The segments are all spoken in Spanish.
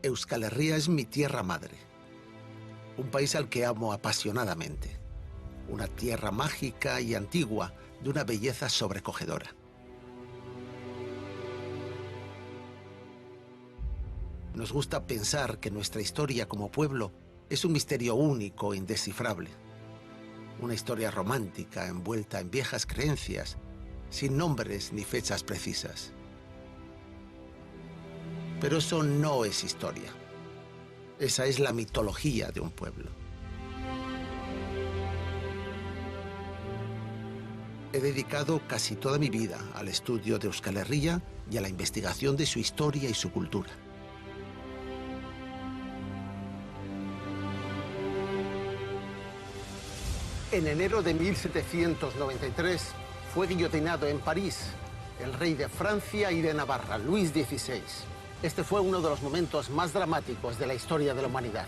Euskal Herria es mi tierra madre, un país al que amo apasionadamente, una tierra mágica y antigua de una belleza sobrecogedora. Nos gusta pensar que nuestra historia como pueblo es un misterio único e indescifrable, una historia romántica envuelta en viejas creencias, sin nombres ni fechas precisas. Pero eso no es historia. Esa es la mitología de un pueblo. He dedicado casi toda mi vida al estudio de Euskal Herria y a la investigación de su historia y su cultura. En enero de 1793 fue guillotinado en París el rey de Francia y de Navarra, Luis XVI. Este fue uno de los momentos más dramáticos de la historia de la humanidad.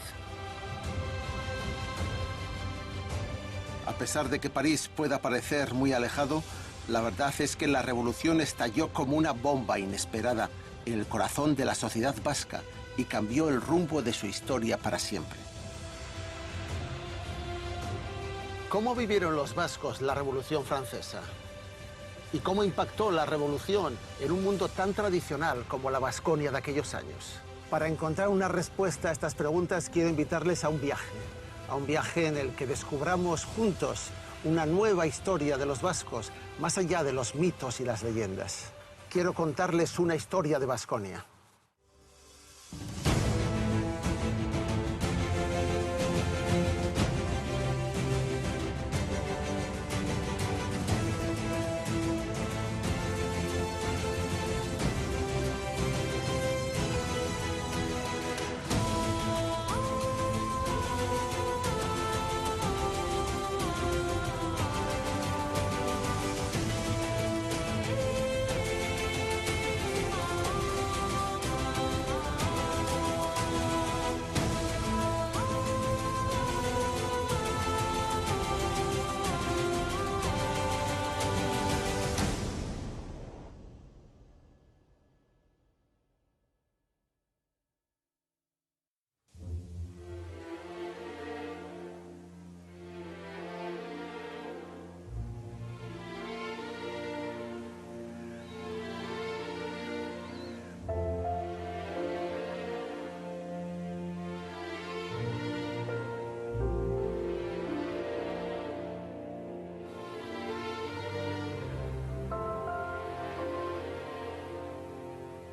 A pesar de que París pueda parecer muy alejado, la verdad es que la revolución estalló como una bomba inesperada en el corazón de la sociedad vasca y cambió el rumbo de su historia para siempre. ¿Cómo vivieron los vascos la Revolución Francesa? ¿Y cómo impactó la revolución en un mundo tan tradicional como la Baskonia de aquellos años? Para encontrar una respuesta a estas preguntas quiero invitarles a un viaje en el que descubramos juntos una nueva historia de los vascos, más allá de los mitos y las leyendas. Quiero contarles una historia de Baskonia.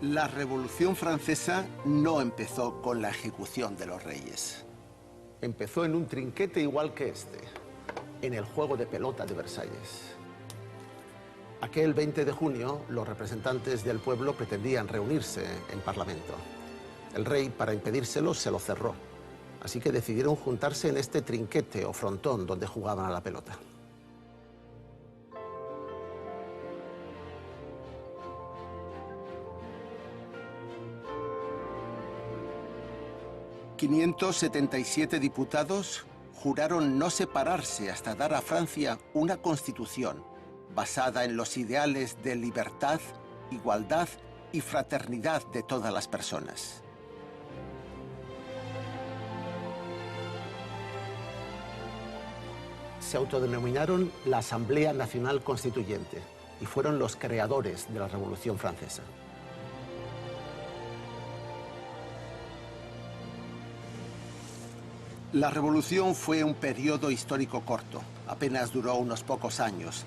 La Revolución Francesa no empezó con la ejecución de los reyes. Empezó en un trinquete igual que este, en el juego de pelota de Versalles. Aquel 20 de junio, los representantes del pueblo pretendían reunirse en Parlamento. El rey, para impedírselo, se lo cerró. Así que decidieron juntarse en este trinquete o frontón donde jugaban a la pelota. ...577 diputados juraron no separarse hasta dar a Francia una constitución basada en los ideales de libertad, igualdad y fraternidad de todas las personas. Se autodenominaron la Asamblea Nacional Constituyente y fueron los creadores de la Revolución Francesa. La revolución fue un periodo histórico corto, apenas duró unos pocos años,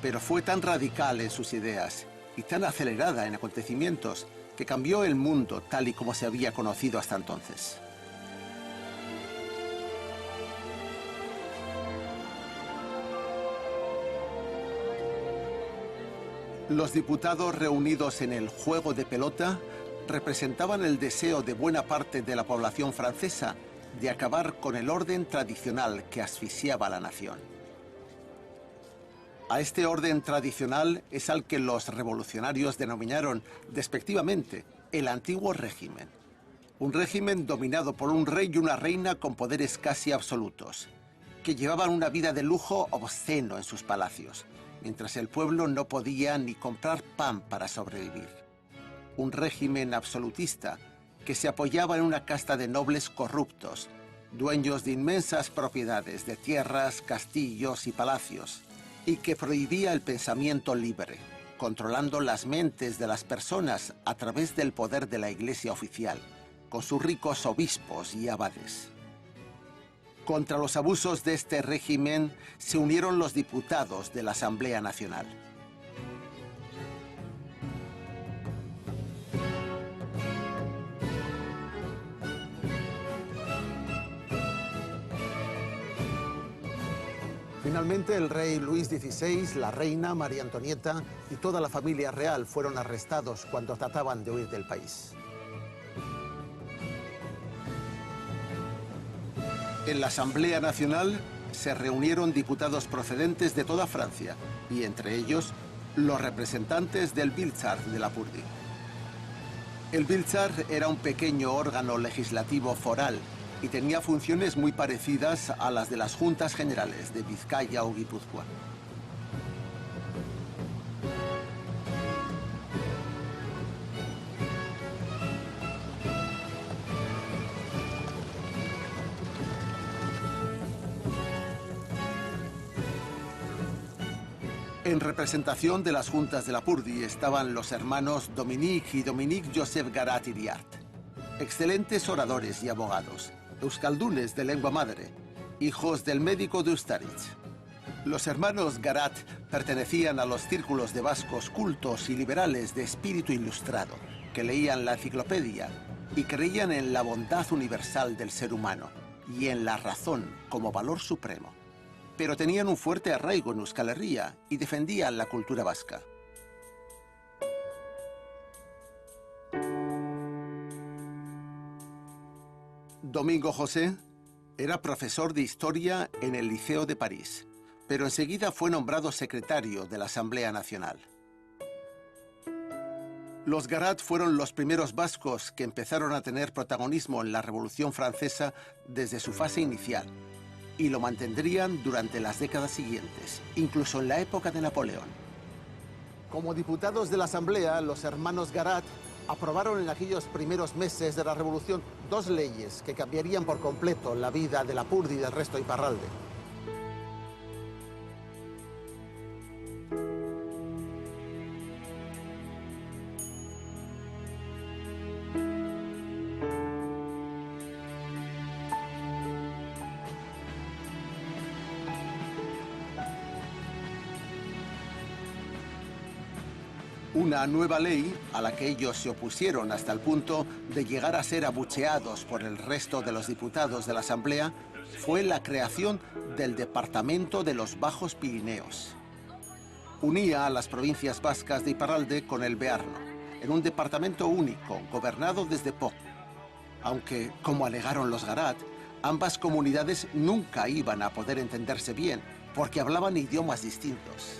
pero fue tan radical en sus ideas y tan acelerada en acontecimientos que cambió el mundo tal y como se había conocido hasta entonces. Los diputados reunidos en el juego de pelota representaban el deseo de buena parte de la población francesa de acabar con el orden tradicional que asfixiaba a la nación. A este orden tradicional es al que los revolucionarios denominaron despectivamente el antiguo régimen. Un régimen dominado por un rey y una reina con poderes casi absolutos, que llevaban una vida de lujo obsceno en sus palacios, mientras el pueblo no podía ni comprar pan para sobrevivir. Un régimen absolutista que se apoyaba en una casta de nobles corruptos, dueños de inmensas propiedades de tierras, castillos y palacios, y que prohibía el pensamiento libre, controlando las mentes de las personas a través del poder de la Iglesia oficial, con sus ricos obispos y abades. Contra los abusos de este régimen se unieron los diputados de la Asamblea Nacional. Finalmente, el rey Luis XVI, la reina María Antonieta y toda la familia real fueron arrestados cuando trataban de huir del país. En la Asamblea Nacional se reunieron diputados procedentes de toda Francia y, entre ellos, los representantes del Bildschar de Lapurdie. El Bildschar era un pequeño órgano legislativo foral y tenía funciones muy parecidas a las de las Juntas Generales de Vizcaya o Guipúzcoa. En representación de las juntas de Lapurdie estaban los hermanos Dominique y Dominique Joseph Garat y Diart, excelentes oradores y abogados, euskaldunes de lengua madre, hijos del médico de Ustaritz. Los hermanos Garat pertenecían a los círculos de vascos cultos y liberales de espíritu ilustrado, que leían la enciclopedia y creían en la bondad universal del ser humano y en la razón como valor supremo. Pero tenían un fuerte arraigo en Euskal Herria y defendían la cultura vasca. Domingo José era profesor de historia en el Liceo de París, pero enseguida fue nombrado secretario de la Asamblea Nacional. Los Garat fueron los primeros vascos que empezaron a tener protagonismo en la Revolución Francesa desde su fase inicial, y lo mantendrían durante las décadas siguientes, incluso en la época de Napoleón. Como diputados de la Asamblea, los hermanos Garat aprobaron en aquellos primeros meses de la Revolución 2 leyes que cambiarían por completo la vida de Lapurdie y del resto de Iparralde. Una nueva ley a la que ellos se opusieron hasta el punto de llegar a ser abucheados por el resto de los diputados de la Asamblea fue la creación del Departamento de los Bajos Pirineos. Unía a las provincias vascas de Iparralde con el Bearno, en un departamento único, gobernado desde Po. Aunque, como alegaron los Garat, ambas comunidades nunca iban a poder entenderse bien, porque hablaban idiomas distintos.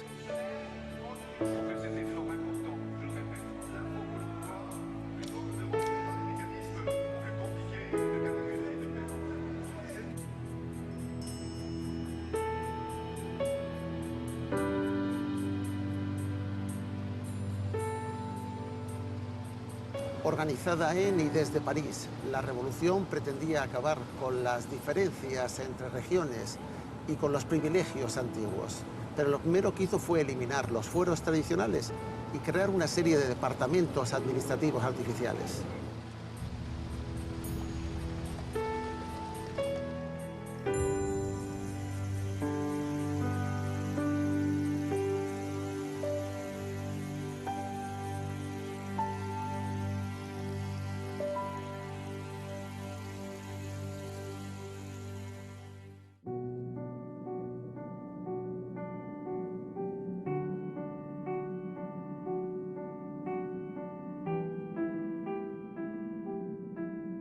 Organizada en y desde París, la revolución pretendía acabar con las diferencias entre regiones y con los privilegios antiguos. Pero lo primero que hizo fue eliminar los fueros tradicionales y crear una serie de departamentos administrativos artificiales.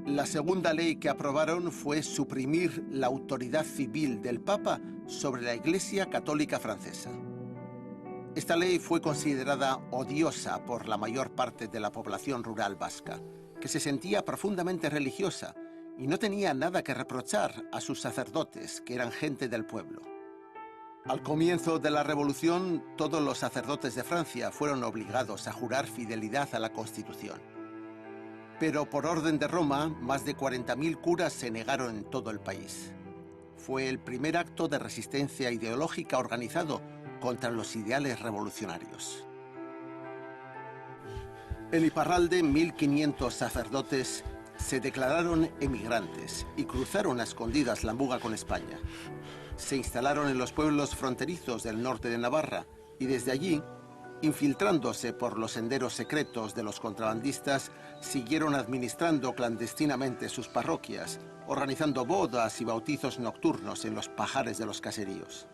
La segunda ley que aprobaron fue suprimir la autoridad civil del Papa sobre la Iglesia Católica Francesa. Esta ley fue considerada odiosa por la mayor parte de la población rural vasca, que se sentía profundamente religiosa y no tenía nada que reprochar a sus sacerdotes, que eran gente del pueblo. Al comienzo de la Revolución, todos los sacerdotes de Francia fueron obligados a jurar fidelidad a la Constitución. Pero por orden de Roma, más de 40.000 curas se negaron en todo el país. Fue el primer acto de resistencia ideológica organizado contra los ideales revolucionarios. En Iparralde, 1.500 sacerdotes se declararon emigrantes y cruzaron a escondidas la Muga con España. Se instalaron en los pueblos fronterizos del norte de Navarra y desde allí, infiltrándose por los senderos secretos de los contrabandistas, siguieron administrando clandestinamente sus parroquias, organizando bodas y bautizos nocturnos en los pajares de los caseríos.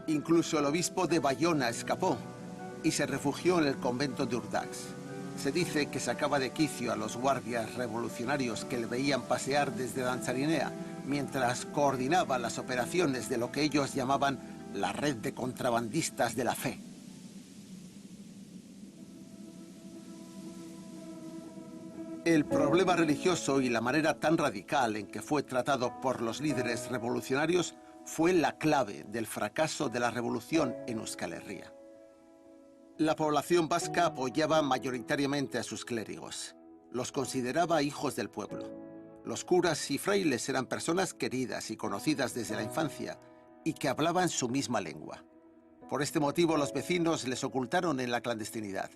Incluso el obispo de Bayona escapó y se refugió en el convento de Urdax. Se dice que sacaba de quicio a los guardias revolucionarios que le veían pasear desde Danzarinea, mientras coordinaba las operaciones de lo que ellos llamaban la red de contrabandistas de la fe. El problema religioso y la manera tan radical en que fue tratado por los líderes revolucionarios fue la clave del fracaso de la revolución en Euskal Herria. La población vasca apoyaba mayoritariamente a sus clérigos. Los consideraba hijos del pueblo. Los curas y frailes eran personas queridas y conocidas desde la infancia y que hablaban su misma lengua. Por este motivo, los vecinos les ocultaron en la clandestinidad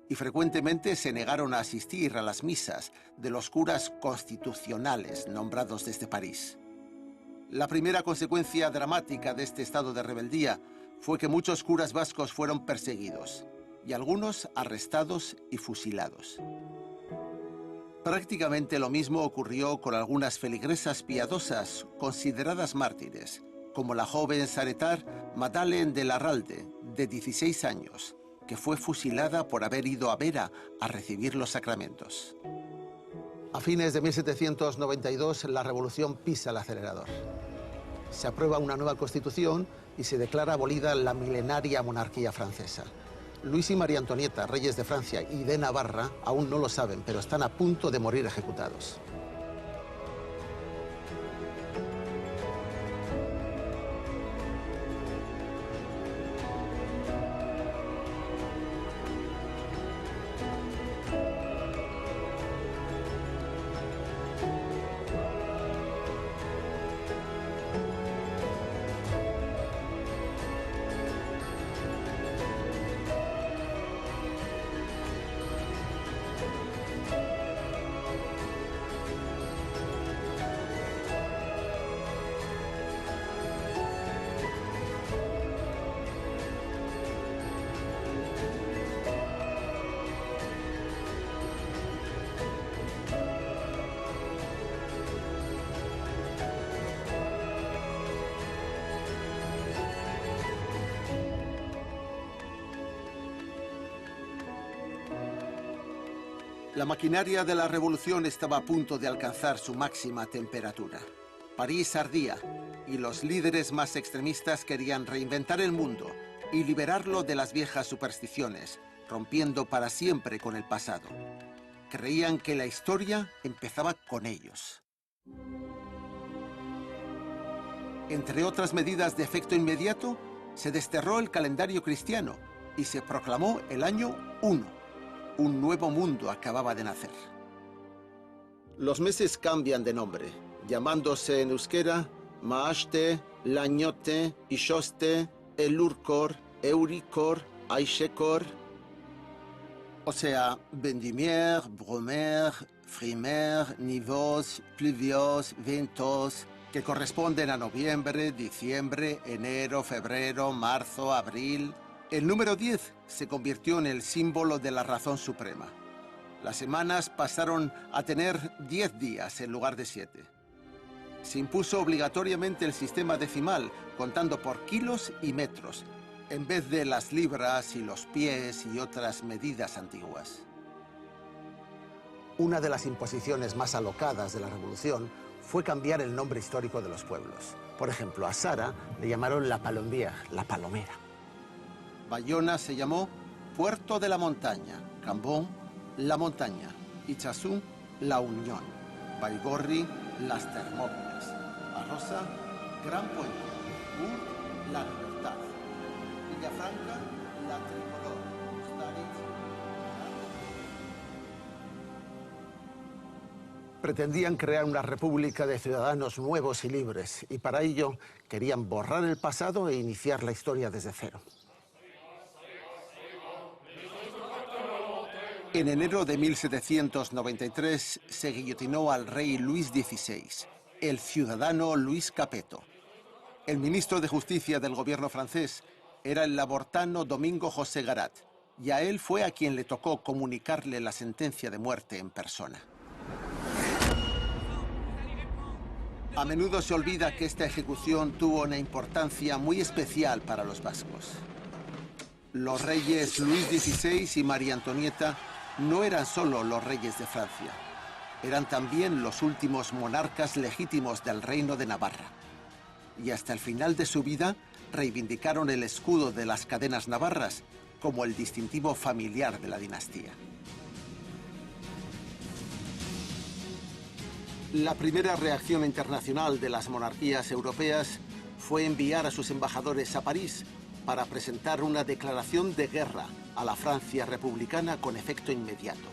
y frecuentemente se negaron a asistir a las misas de los curas constitucionales nombrados desde París. La primera consecuencia dramática de este estado de rebeldía fue que muchos curas vascos fueron perseguidos y algunos arrestados y fusilados. Prácticamente lo mismo ocurrió con algunas feligresas piadosas consideradas mártires, como la joven saretar Madalen de Larralde, de 16 años, que fue fusilada por haber ido a Vera a recibir los sacramentos. A fines de 1792, la revolución pisa el acelerador. Se aprueba una nueva constitución y se declara abolida la milenaria monarquía francesa. Luis y María Antonieta, reyes de Francia y de Navarra, aún no lo saben, pero están a punto de morir ejecutados. La maquinaria de la revolución estaba a punto de alcanzar su máxima temperatura. París ardía y los líderes más extremistas querían reinventar el mundo y liberarlo de las viejas supersticiones, rompiendo para siempre con el pasado. Creían que la historia empezaba con ellos. Entre otras medidas de efecto inmediato, se desterró el calendario cristiano y se proclamó el año 1. Un nuevo mundo acababa de nacer. Los meses cambian de nombre, llamándose en euskera Maaste, Lañote, Ixoste, Elurkor, Eurikor, Aixekor. O sea, Vendimiaire, Brumaire, Frimaire, Nivós, Pluviós, Ventos, que corresponden a noviembre, diciembre, enero, febrero, marzo, abril. El número 10 se convirtió en el símbolo de la razón suprema. Las semanas pasaron a tener 10 días en lugar de 7. Se impuso obligatoriamente el sistema decimal, contando por kilos y metros, en vez de las libras y los pies y otras medidas antiguas. Una de las imposiciones más alocadas de la revolución fue cambiar el nombre histórico de los pueblos. Por ejemplo, a Sara le llamaron la Palombière, la Palomera. Bayona se llamó Puerto de la Montaña, Cambón, la Montaña, Itzazú, la Unión, Baigorri, las Termópilas, Arrosa, Gran Puente, Ur, la Libertad, Villafranca, la Tricolor, Ustaritz. Pretendían crear una república de ciudadanos nuevos y libres, y para ello querían borrar el pasado e iniciar la historia desde cero. En enero de 1793 se guillotinó al rey Luis XVI, el ciudadano Luis Capetto. El ministro de Justicia del gobierno francés era el labortano Domingo José Garat, y a él fue a quien le tocó comunicarle la sentencia de muerte en persona. A menudo se olvida que esta ejecución tuvo una importancia muy especial para los vascos. Los reyes Luis XVI y María Antonieta no eran solo los reyes de Francia, eran también los últimos monarcas legítimos del Reino de Navarra. Y hasta el final de su vida reivindicaron el escudo de las cadenas navarras como el distintivo familiar de la dinastía. La primera reacción internacional de las monarquías europeas fue enviar a sus embajadores a París para presentar una declaración de guerra a la Francia republicana con efecto inmediato.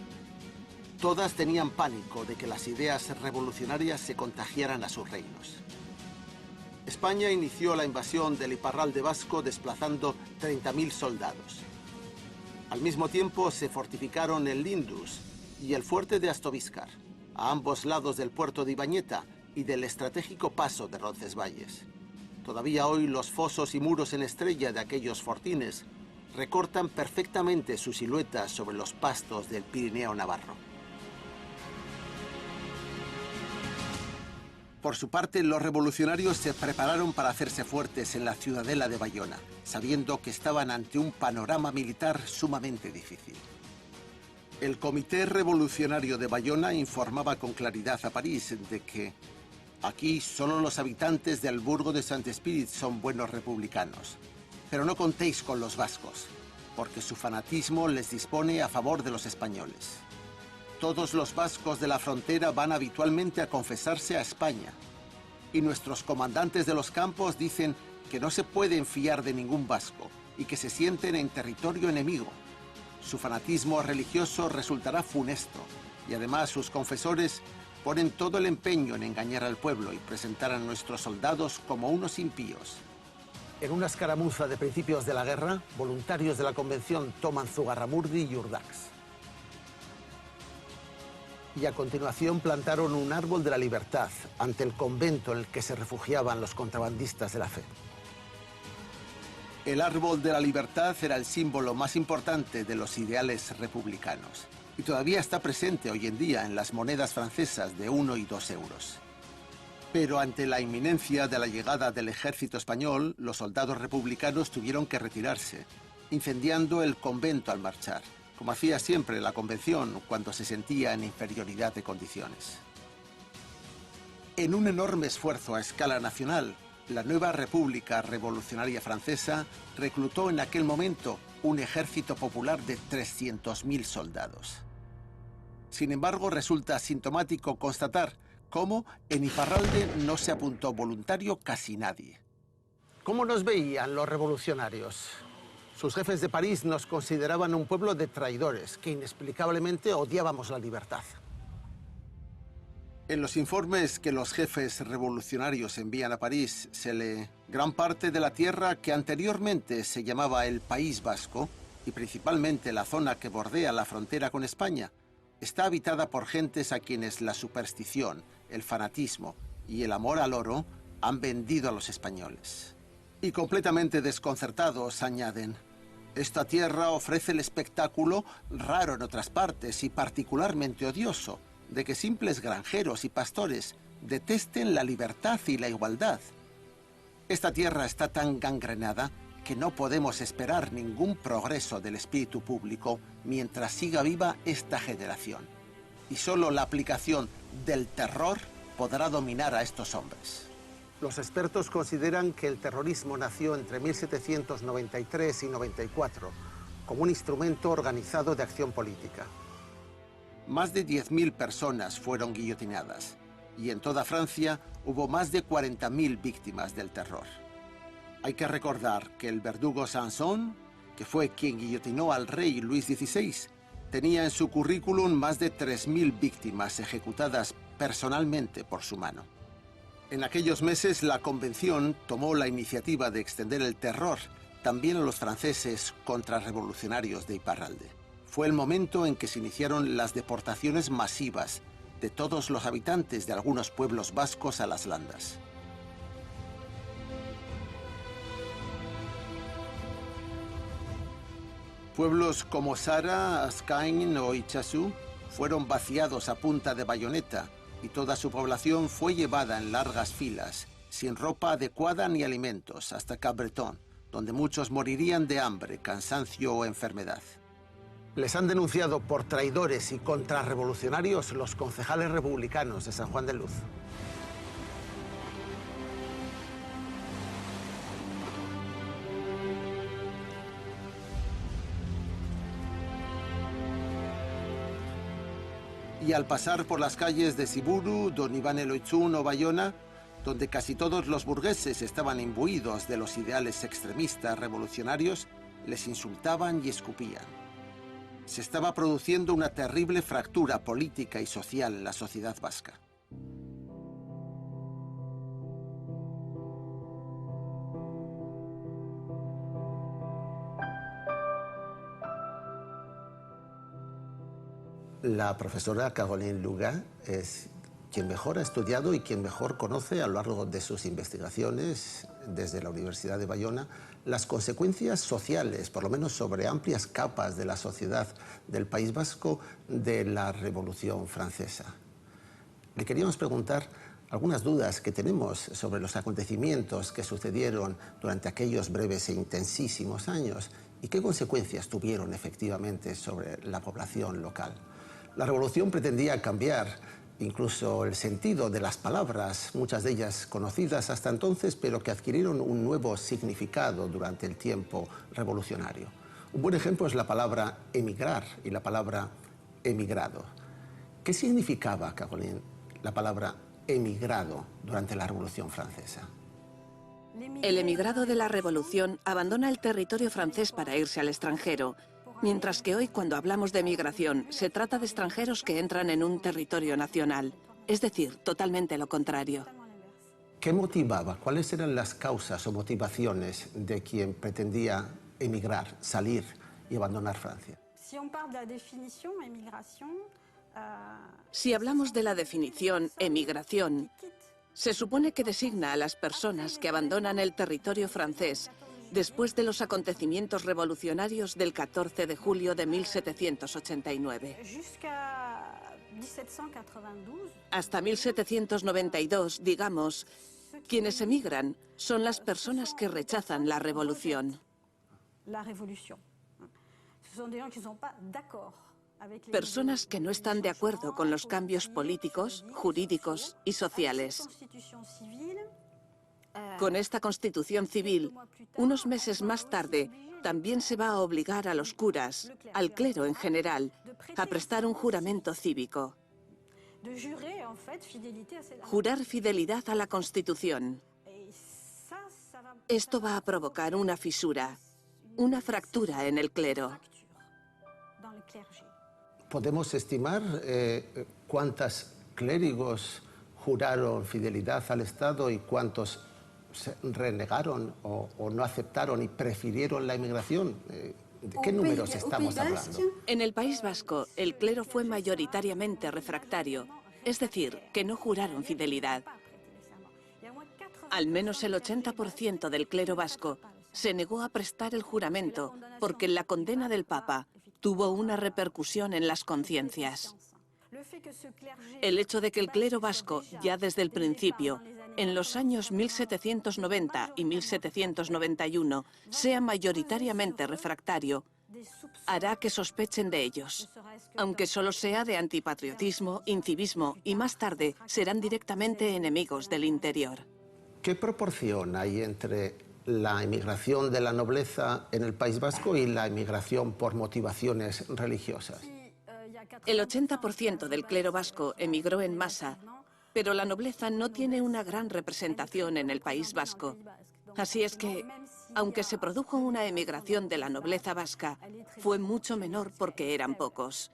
Todas tenían pánico de que las ideas revolucionarias se contagiaran a sus reinos. España inició la invasión del Iparralde vasco desplazando 30.000 soldados. Al mismo tiempo se fortificaron el Lindus y el fuerte de Astobíscar, a ambos lados del puerto de Ibañeta y del estratégico paso de Roncesvalles. Todavía hoy los fosos y muros en estrella de aquellos fortines recortan perfectamente sus siluetas sobre los pastos del Pirineo navarro. Por su parte, los revolucionarios se prepararon para hacerse fuertes en la ciudadela de Bayona, sabiendo que estaban ante un panorama militar sumamente difícil. El Comité Revolucionario de Bayona informaba con claridad a París de que aquí solo los habitantes del Burgo de Saint-Espírit son buenos republicanos, pero no contéis con los vascos, porque su fanatismo les dispone a favor de los españoles. Todos los vascos de la frontera van habitualmente a confesarse a España, y nuestros comandantes de los campos dicen que no se pueden fiar de ningún vasco y que se sienten en territorio enemigo. Su fanatismo religioso resultará funesto, y además sus confesores ponen todo el empeño en engañar al pueblo y presentar a nuestros soldados como unos impíos. En una escaramuza de principios de la guerra, voluntarios de la Convención toman Zugarramurdi y Urdax. Y a continuación plantaron un árbol de la libertad ante el convento en el que se refugiaban los contrabandistas de la fe. El árbol de la libertad era el símbolo más importante de los ideales republicanos y todavía está presente hoy en día en las monedas francesas de 1 y 2 euros. Pero ante la inminencia de la llegada del ejército español, los soldados republicanos tuvieron que retirarse, incendiando el convento al marchar, como hacía siempre la Convención cuando se sentía en inferioridad de condiciones. En un enorme esfuerzo a escala nacional, la nueva República Revolucionaria Francesa reclutó en aquel momento un ejército popular de 300.000 soldados. Sin embargo, resulta sintomático constatar cómo en Iparralde no se apuntó voluntario casi nadie. ¿Cómo nos veían los revolucionarios? Sus jefes de París nos consideraban un pueblo de traidores que inexplicablemente odiábamos la libertad. En los informes que los jefes revolucionarios envían a París se lee: gran parte de la tierra que anteriormente se llamaba el País Vasco, y principalmente la zona que bordea la frontera con España, está habitada por gentes a quienes la superstición, el fanatismo y el amor al oro han vendido a los españoles. Y completamente desconcertados añaden: esta tierra ofrece el espectáculo, raro en otras partes y particularmente odioso, de que simples granjeros y pastores detesten la libertad y la igualdad. Esta tierra está tan gangrenada que no podemos esperar ningún progreso del espíritu público mientras siga viva esta generación. Y solo la aplicación del terror podrá dominar a estos hombres. Los expertos consideran que el terrorismo nació entre 1793 y 94 como un instrumento organizado de acción política. Más de 10.000 personas fueron guillotinadas y en toda Francia hubo más de 40.000 víctimas del terror. Hay que recordar que el verdugo Sanson, que fue quien guillotinó al rey Luis XVI, tenía en su currículum más de 3.000 víctimas ejecutadas personalmente por su mano. En aquellos meses, la Convención tomó la iniciativa de extender el terror también a los franceses contrarrevolucionarios de Iparralde. Fue el momento en que se iniciaron las deportaciones masivas de todos los habitantes de algunos pueblos vascos a las Landas. Pueblos como Sara, Azkain o Itxasu fueron vaciados a punta de bayoneta y toda su población fue llevada en largas filas, sin ropa adecuada ni alimentos, hasta Capbreton, donde muchos morirían de hambre, cansancio o enfermedad. Les han denunciado por traidores y contrarrevolucionarios los concejales republicanos de San Juan de Luz. Y al pasar por las calles de Siburu, Don Iván Eloitzún o Bayona, donde casi todos los burgueses estaban imbuidos de los ideales extremistas revolucionarios, les insultaban y escupían. Se estaba produciendo una terrible fractura política y social en la sociedad vasca. La profesora Caroline Luga es quien mejor ha estudiado y quien mejor conoce a lo largo de sus investigaciones desde la Universidad de Bayona las consecuencias sociales, por lo menos sobre amplias capas de la sociedad del País Vasco, de la Revolución Francesa. Le queríamos preguntar algunas dudas que tenemos sobre los acontecimientos que sucedieron durante aquellos breves e intensísimos años y qué consecuencias tuvieron efectivamente sobre la población local. La revolución pretendía cambiar incluso el sentido de las palabras, muchas de ellas conocidas hasta entonces, pero que adquirieron un nuevo significado durante el tiempo revolucionario. Un buen ejemplo es la palabra emigrar y la palabra emigrado. ¿Qué significaba, Caroline, la palabra emigrado durante la Revolución Francesa? El emigrado de la Revolución abandona el territorio francés para irse al extranjero, mientras que hoy, cuando hablamos de migración, se trata de extranjeros que entran en un territorio nacional, es decir, totalmente lo contrario. ¿Qué motivaba? ¿Cuáles eran las causas o motivaciones de quien pretendía emigrar, salir y abandonar Francia? Si hablamos de la definición emigración, se supone que designa a las personas que abandonan el territorio francés después de los acontecimientos revolucionarios del 14 de julio de 1789. Hasta 1792, digamos, quienes emigran son las personas que rechazan la revolución. Personas que no están de acuerdo con los cambios políticos, jurídicos y sociales. Con esta Constitución Civil, unos meses más tarde, también se va a obligar a los curas, al clero en general, a prestar un juramento cívico. Jurar fidelidad a la Constitución. Esto va a provocar una fisura, una fractura en el clero. ¿Podemos estimar cuántos clérigos juraron fidelidad al Estado y cuántos se renegaron o no aceptaron y prefirieron la emigración? ¿De qué números estamos hablando? En el País Vasco, el clero fue mayoritariamente refractario, es decir, que no juraron fidelidad. Al menos el 80% del clero vasco se negó a prestar el juramento porque la condena del Papa tuvo una repercusión en las conciencias. El hecho de que el clero vasco, ya desde el principio, en los años 1790 y 1791, sea mayoritariamente refractario, hará que sospechen de ellos, aunque solo sea de antipatriotismo, incivismo y más tarde serán directamente enemigos del interior. ¿Qué proporción hay entre la emigración de la nobleza en el País Vasco y la emigración por motivaciones religiosas? El 80% del clero vasco emigró en masa, pero la nobleza no tiene una gran representación en el País Vasco. Así es que, aunque se produjo una emigración de la nobleza vasca, fue mucho menor porque eran pocos.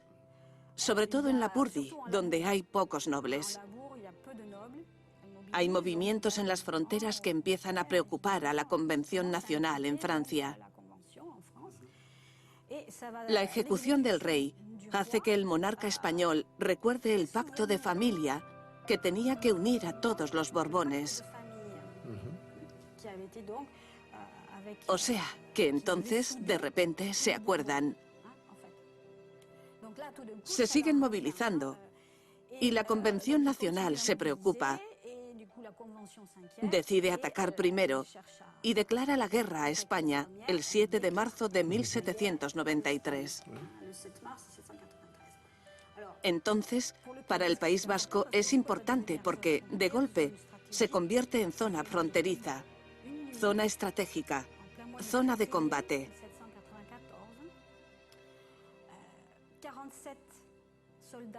sobre todo en Lapurdi, donde hay pocos nobles. Hay movimientos en las fronteras que empiezan a preocupar a la Convención Nacional en Francia. La ejecución del rey hace que el monarca español recuerde el pacto de familia que tenía que unir a todos los Borbones. O sea, que entonces, de repente, se acuerdan. Se siguen movilizando y la Convención Nacional se preocupa. Decide atacar primero y declara la guerra a España el 7 de marzo de 1793. Entonces, para el País Vasco es importante porque, de golpe, se convierte en zona fronteriza, zona estratégica, zona de combate.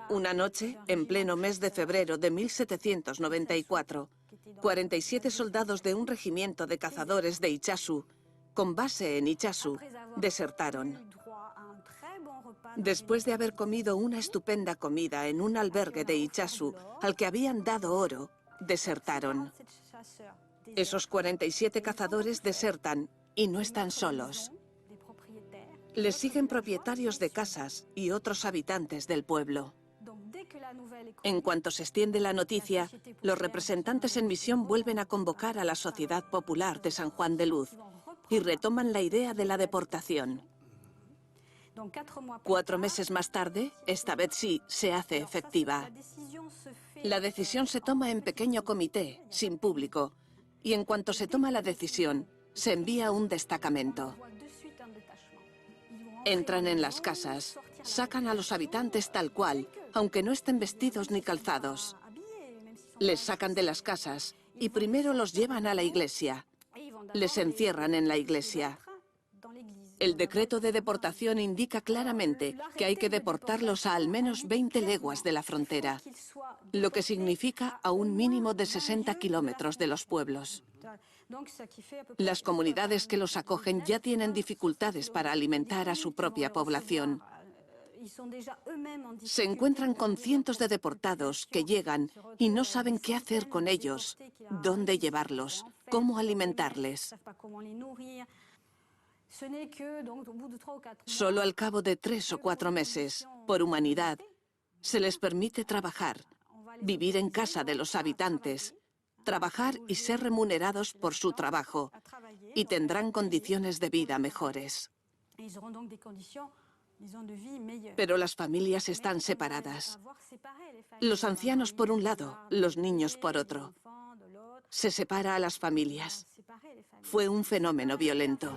Una noche, en pleno mes de febrero de 1794, 47 soldados de un regimiento de cazadores de Itsasu, con base en Itsasu, desertaron. Después de haber comido una estupenda comida en un albergue de Itsasu al que habían dado oro, desertaron. Esos 47 cazadores desertan y no están solos. Les siguen propietarios de casas y otros habitantes del pueblo. En cuanto se extiende la noticia, los representantes en misión vuelven a convocar a la Sociedad Popular de San Juan de Luz y retoman la idea de la deportación. 4 meses más tarde, esta vez sí, se hace efectiva. La decisión se toma en pequeño comité, sin público, y en cuanto se toma la decisión, se envía un destacamento. Entran en las casas, sacan a los habitantes tal cual, aunque no estén vestidos ni calzados. Les sacan de las casas y primero los llevan a la iglesia. Les encierran en la iglesia. El decreto de deportación indica claramente que hay que deportarlos a al menos 20 leguas de la frontera, lo que significa a un mínimo de 60 kilómetros de los pueblos. Las comunidades que los acogen ya tienen dificultades para alimentar a su propia población. Se encuentran con cientos de deportados que llegan y no saben qué hacer con ellos, dónde llevarlos, cómo alimentarles. Solo al cabo de 3 o 4 meses, por humanidad, se les permite trabajar, vivir en casa de los habitantes, trabajar y ser remunerados por su trabajo, y tendrán condiciones de vida mejores. Pero las familias están separadas. Los ancianos por un lado, los niños por otro. Se separa a las familias. Fue un fenómeno violento.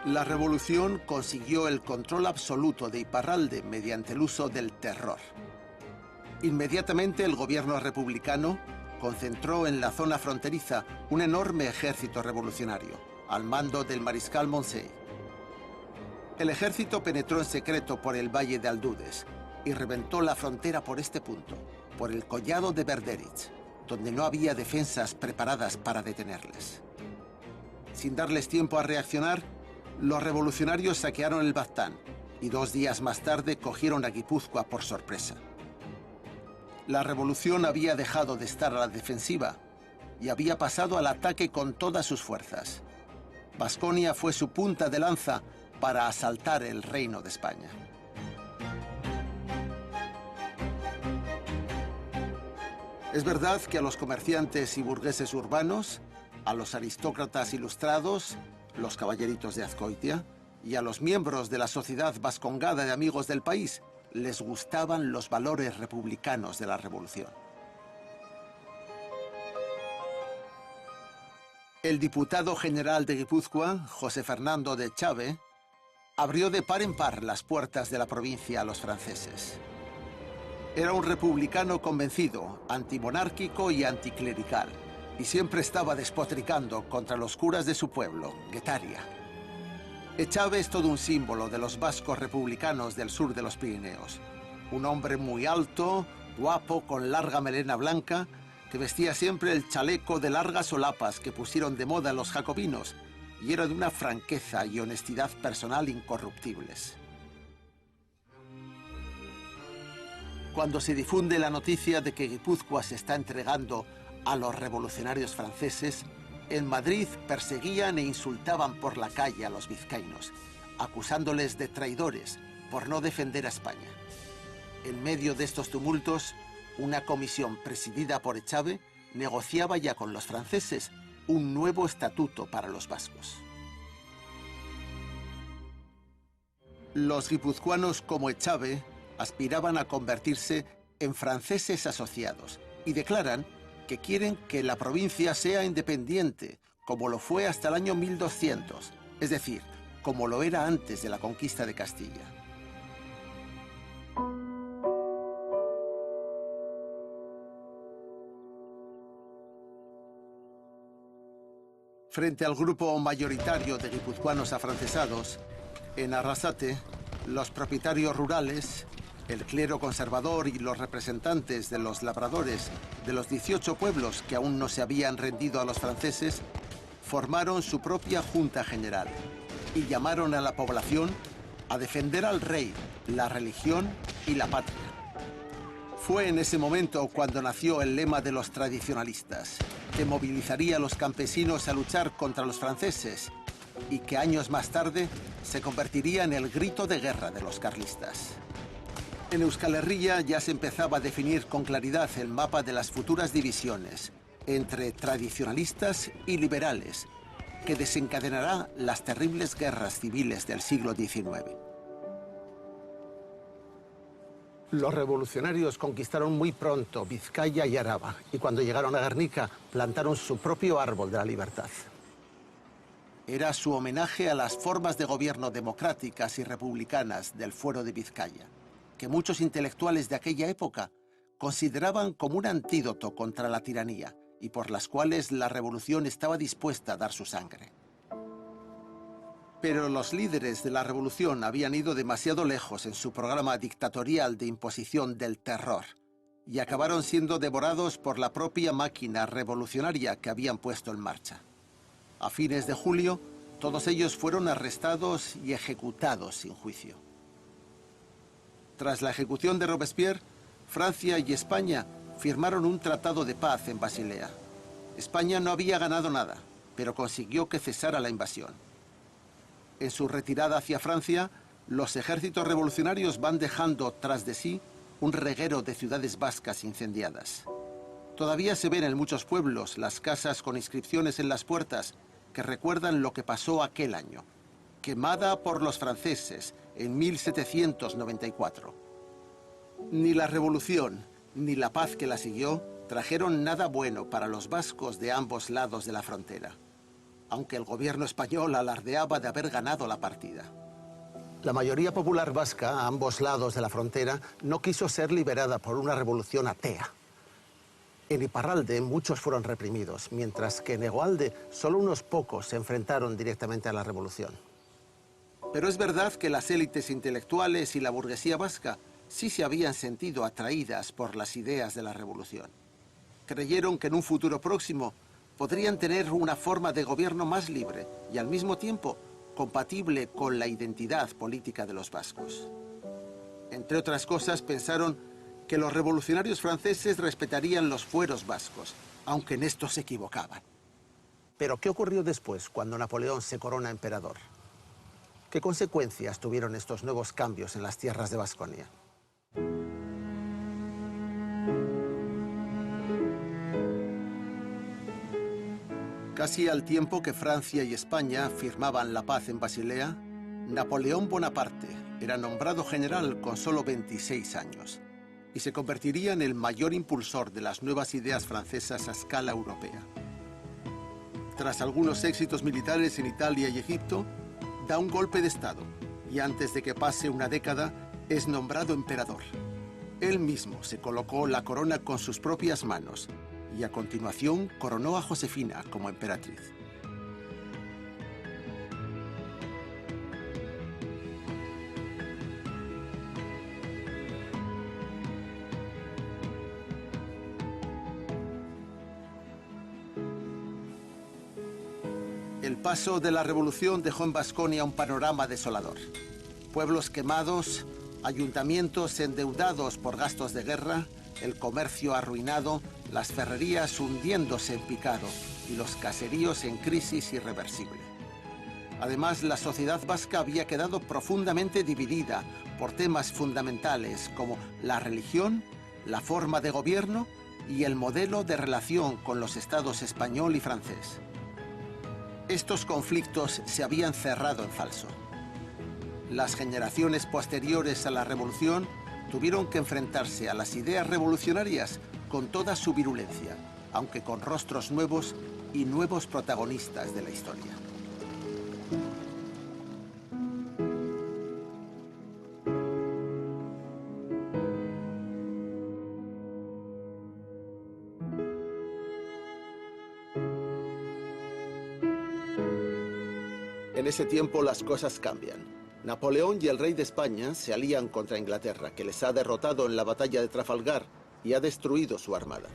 La revolución consiguió el control absoluto de Iparralde mediante el uso del terror. Inmediatamente el gobierno republicano concentró en la zona fronteriza un enorme ejército revolucionario, al mando del mariscal Moncey. El ejército penetró en secreto por el valle de Aldudes y reventó la frontera por este punto, por el collado de Verderitz, donde no había defensas preparadas para detenerles. Sin darles tiempo a reaccionar, los revolucionarios saquearon el Baztán y 2 días más tarde cogieron a Guipúzcoa por sorpresa. La revolución había dejado de estar a la defensiva y había pasado al ataque con todas sus fuerzas. Baskonia fue su punta de lanza para asaltar el Reino de España. Es verdad que a los comerciantes y burgueses urbanos, a los aristócratas ilustrados, los caballeritos de Azcoitia, y a los miembros de la sociedad vascongada de amigos del país, les gustaban los valores republicanos de la revolución. El diputado general de Guipúzcoa, José Fernando de Chave, abrió de par en par las puertas de la provincia a los franceses. Era un republicano convencido, antimonárquico y anticlerical, y siempre estaba despotricando contra los curas de su pueblo, Guetaria. Echave es todo un símbolo de los vascos republicanos del sur de los Pirineos. Un hombre muy alto, guapo, con larga melena blanca, que vestía siempre el chaleco de largas solapas que pusieron de moda los jacobinos, y era de una franqueza y honestidad personal incorruptibles. Cuando se difunde la noticia de que Guipúzcoa se está entregando a los revolucionarios franceses, en Madrid perseguían e insultaban por la calle a los vizcaínos, acusándoles de traidores por no defender a España. En medio de estos tumultos, una comisión presidida por Echave negociaba ya con los franceses un nuevo estatuto para los vascos. Los guipuzcoanos como Echave aspiraban a convertirse en franceses asociados y declaran que quieren que la provincia sea independiente, como lo fue hasta el año 1200, es decir, como lo era antes de la conquista de Castilla. Frente al grupo mayoritario de guipuzcoanos afrancesados, en Arrasate, los propietarios rurales, el clero conservador y los representantes de los labradores de los 18 pueblos que aún no se habían rendido a los franceses, formaron su propia Junta General y llamaron a la población a defender al rey, la religión y la patria. Fue en ese momento cuando nació el lema de los tradicionalistas, que movilizaría a los campesinos a luchar contra los franceses y que años más tarde se convertiría en el grito de guerra de los carlistas. En Euskal Herria ya se empezaba a definir con claridad el mapa de las futuras divisiones entre tradicionalistas y liberales, que desencadenará las terribles guerras civiles del siglo XIX. Los revolucionarios conquistaron muy pronto Vizcaya y Araba, y cuando llegaron a Guernica plantaron su propio árbol de la libertad. Era su homenaje a las formas de gobierno democráticas y republicanas del Fuero de Vizcaya, que muchos intelectuales de aquella época consideraban como un antídoto contra la tiranía y por las cuales la revolución estaba dispuesta a dar su sangre. Pero los líderes de la revolución habían ido demasiado lejos en su programa dictatorial de imposición del terror y acabaron siendo devorados por la propia máquina revolucionaria que habían puesto en marcha. A fines de julio, todos ellos fueron arrestados y ejecutados sin juicio. Tras la ejecución de Robespierre, Francia y España firmaron un tratado de paz en Basilea. España no había ganado nada, pero consiguió que cesara la invasión. En su retirada hacia Francia, los ejércitos revolucionarios van dejando tras de sí un reguero de ciudades vascas incendiadas. Todavía se ven en muchos pueblos las casas con inscripciones en las puertas que recuerdan lo que pasó aquel año, quemada por los franceses en 1794. Ni la revolución ni la paz que la siguió trajeron nada bueno para los vascos de ambos lados de la frontera, aunque el gobierno español alardeaba de haber ganado la partida. La mayoría popular vasca, a ambos lados de la frontera, no quiso ser liberada por una revolución atea. En Iparralde muchos fueron reprimidos, mientras que en Hegoalde solo unos pocos se enfrentaron directamente a la revolución. Pero es verdad que las élites intelectuales y la burguesía vasca sí se habían sentido atraídas por las ideas de la revolución. Creyeron que en un futuro próximo podrían tener una forma de gobierno más libre y al mismo tiempo compatible con la identidad política de los vascos. Entre otras cosas, pensaron que los revolucionarios franceses respetarían los fueros vascos, aunque en esto se equivocaban. Pero, ¿qué ocurrió después, cuando Napoleón se corona emperador? ¿Qué consecuencias tuvieron estos nuevos cambios en las tierras de Baskonia? Casi al tiempo que Francia y España firmaban la paz en Basilea, Napoleón Bonaparte era nombrado general con solo 26 años y se convertiría en el mayor impulsor de las nuevas ideas francesas a escala europea. Tras algunos éxitos militares en Italia y Egipto, da un golpe de Estado y antes de que pase una década es nombrado emperador. Él mismo se colocó la corona con sus propias manos y a continuación coronó a Josefina como emperatriz. El paso de la revolución dejó en Baskonia un panorama desolador. Pueblos quemados, ayuntamientos endeudados por gastos de guerra, el comercio arruinado, las ferrerías hundiéndose en picado y los caseríos en crisis irreversible. Además, la sociedad vasca había quedado profundamente dividida por temas fundamentales como la religión, la forma de gobierno y el modelo de relación con los estados español y francés. Estos conflictos se habían cerrado en falso. Las generaciones posteriores a la revolución tuvieron que enfrentarse a las ideas revolucionarias con toda su virulencia, aunque con rostros nuevos y nuevos protagonistas de la historia. En ese tiempo las cosas cambian. Napoleón y el rey de España se alían contra Inglaterra, que les ha derrotado en la batalla de Trafalgar y ha destruido su armada.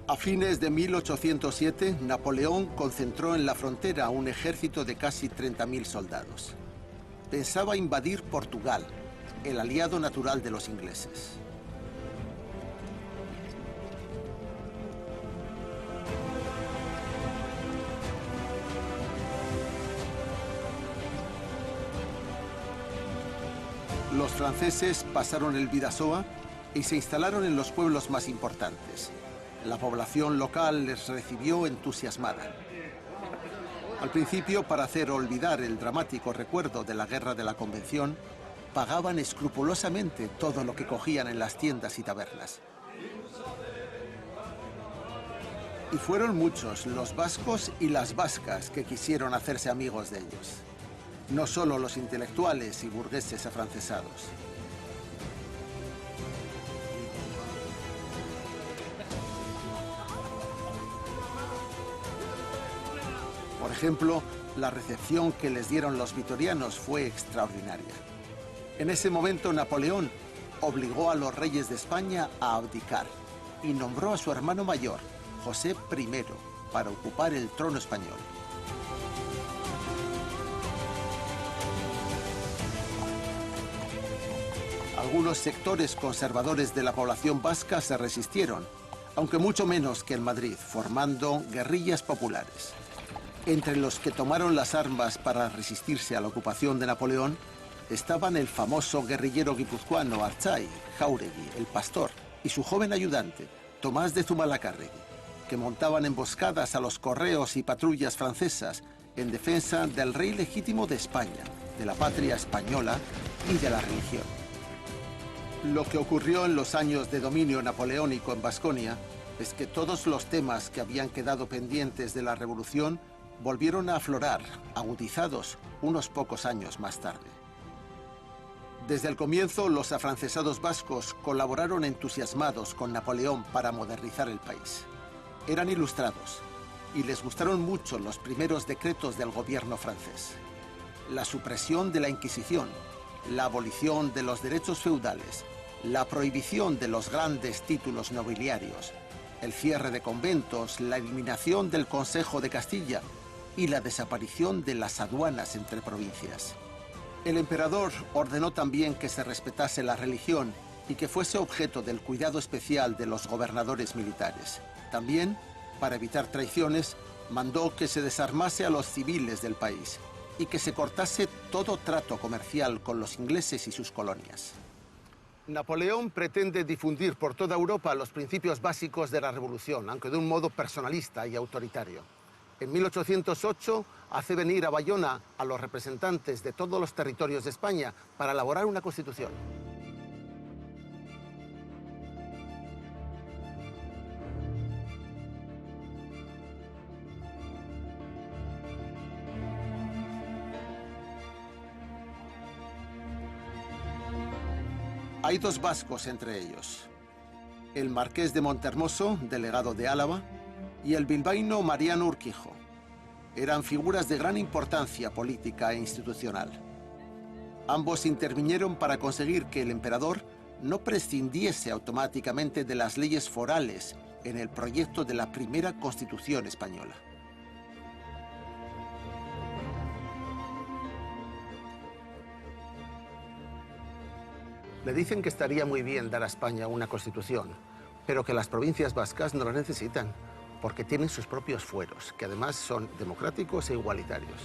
A fines de 1807, Napoleón concentró en la frontera un ejército de casi 30.000 soldados. Pensaba invadir Portugal, el aliado natural de los ingleses. Los franceses pasaron el Bidasoa y se instalaron en los pueblos más importantes. La población local les recibió entusiasmada. Al principio, para hacer olvidar el dramático recuerdo de la Guerra de la Convención, pagaban escrupulosamente todo lo que cogían en las tiendas y tabernas. Y fueron muchos los vascos y las vascas que quisieron hacerse amigos de ellos. No solo los intelectuales y burgueses afrancesados. Por ejemplo, la recepción que les dieron los vitorianos fue extraordinaria. En ese momento, Napoleón obligó a los reyes de España a abdicar y nombró a su hermano mayor, José I, para ocupar el trono español. Algunos sectores conservadores de la población vasca se resistieron, aunque mucho menos que en Madrid, formando guerrillas populares. Entre los que tomaron las armas para resistirse a la ocupación de Napoleón estaban el famoso guerrillero guipuzcoano Artxai Jáuregui, el pastor, y su joven ayudante, Tomás de Zumalacárregui, que montaban emboscadas a los correos y patrullas francesas en defensa del rey legítimo de España, de la patria española y de la religión. Lo que ocurrió en los años de dominio napoleónico en Baskonia es que todos los temas que habían quedado pendientes de la revolución volvieron a aflorar, agudizados unos pocos años más tarde. Desde el comienzo, los afrancesados vascos colaboraron entusiasmados con Napoleón para modernizar el país. Eran ilustrados y les gustaron mucho los primeros decretos del gobierno francés. La supresión de la Inquisición, la abolición de los derechos feudales, la prohibición de los grandes títulos nobiliarios, el cierre de conventos, la eliminación del Consejo de Castilla y la desaparición de las aduanas entre provincias. El emperador ordenó también que se respetase la religión y que fuese objeto del cuidado especial de los gobernadores militares. También, para evitar traiciones, mandó que se desarmase a los civiles del país y que se cortase todo trato comercial con los ingleses y sus colonias. Napoleón pretende difundir por toda Europa los principios básicos de la revolución, aunque de un modo personalista y autoritario. En 1808 hace venir a Bayona a los representantes de todos los territorios de España para elaborar una constitución. Hay dos vascos entre ellos: el marqués de Montermoso, delegado de Álava, y el bilbaíno Mariano Urquijo. Eran figuras de gran importancia política e institucional. Ambos intervinieron para conseguir que el emperador no prescindiese automáticamente de las leyes forales en el proyecto de la primera Constitución española. Le dicen que estaría muy bien dar a España una constitución, pero que las provincias vascas no la necesitan, porque tienen sus propios fueros, que además son democráticos e igualitarios.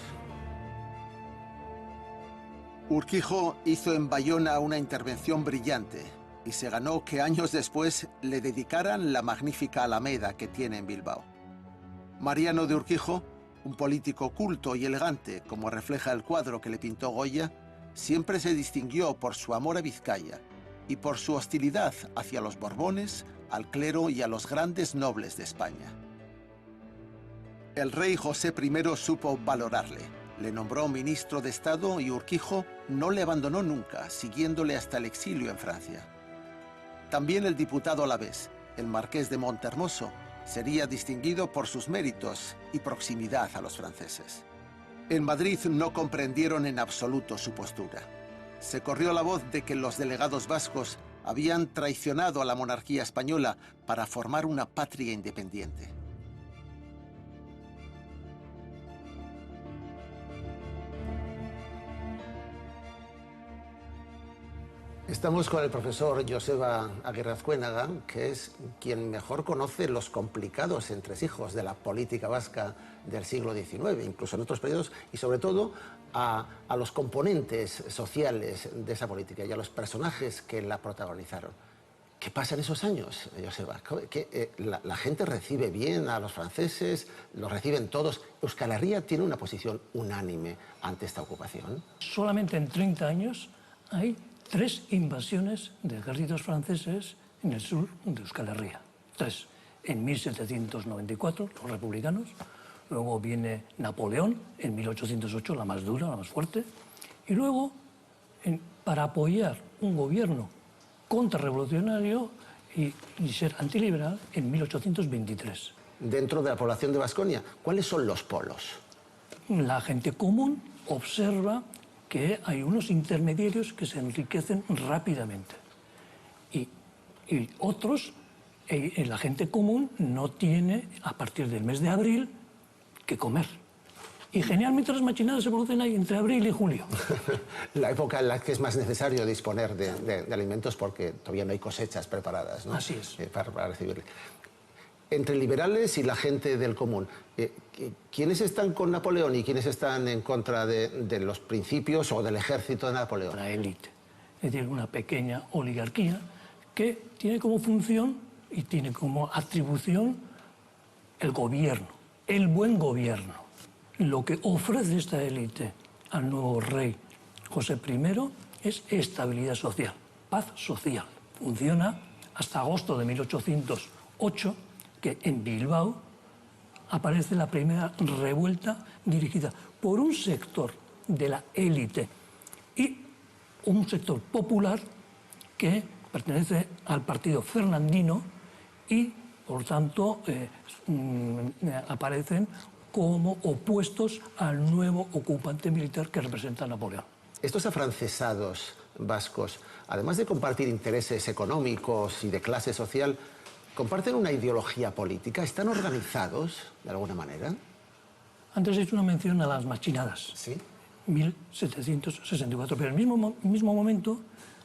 Urquijo hizo en Bayona una intervención brillante y se ganó que años después le dedicaran la magnífica Alameda que tiene en Bilbao. Mariano de Urquijo, un político culto y elegante, como refleja el cuadro que le pintó Goya, siempre se distinguió por su amor a Vizcaya y por su hostilidad hacia los Borbones, al clero y a los grandes nobles de España. El rey José I supo valorarle, le nombró ministro de Estado y Urquijo no le abandonó nunca, siguiéndole hasta el exilio en Francia. También el diputado alavés, el marqués de Montermoso, sería distinguido por sus méritos y proximidad a los franceses. En Madrid no comprendieron en absoluto su postura. Se corrió la voz de que los delegados vascos habían traicionado a la monarquía española para formar una patria independiente. Estamos con el profesor Joseba Aguirre Azcuénaga, que es quien mejor conoce los complicados entresijos de la política vasca del siglo XIX, incluso en otros periodos, y sobre todo a los componentes sociales de esa política y a los personajes que la protagonizaron. ¿Qué pasa en esos años, Joseba? ¿La gente recibe bien a los franceses? ¿Los reciben todos? ¿Euskal Herria tiene una posición unánime ante esta ocupación? Solamente en 30 años hay 3 invasiones de ejércitos franceses en el sur de Euskal Herria. 3. En 1794, los republicanos. Luego viene Napoleón, en 1808, la más dura, la más fuerte. Y luego, para apoyar un gobierno contrarrevolucionario y ser antiliberal, en 1823. Dentro de la población de Baskonia, ¿cuáles son los polos? La gente común observa que hay unos intermediarios que se enriquecen rápidamente. Y otros, la gente común no tiene, a partir del mes de abril, que comer. Y generalmente las machinadas se producen ahí entre abril y julio. La época en la que es más necesario disponer de alimentos porque todavía no hay cosechas preparadas, ¿no? Así es. Para recibirle. Entre liberales y la gente del común, ¿quiénes están con Napoleón y quiénes están en contra de los principios o del ejército de Napoleón? La élite, es decir, una pequeña oligarquía que tiene como función y tiene como atribución el gobierno, el buen gobierno. Lo que ofrece esta élite al nuevo rey José I es estabilidad social, paz social. Funciona hasta agosto de 1808, que en Bilbao aparece la primera revuelta dirigida por un sector de la élite y un sector popular que pertenece al partido fernandino y, por tanto, aparecen como opuestos al nuevo ocupante militar que representa Napoleón. Estos afrancesados vascos, además de compartir intereses económicos y de clase social, ¿comparten una ideología política? ¿Están organizados de alguna manera? Antes he hecho una mención a las machinadas. Sí. 1764. Pero en el mismo momento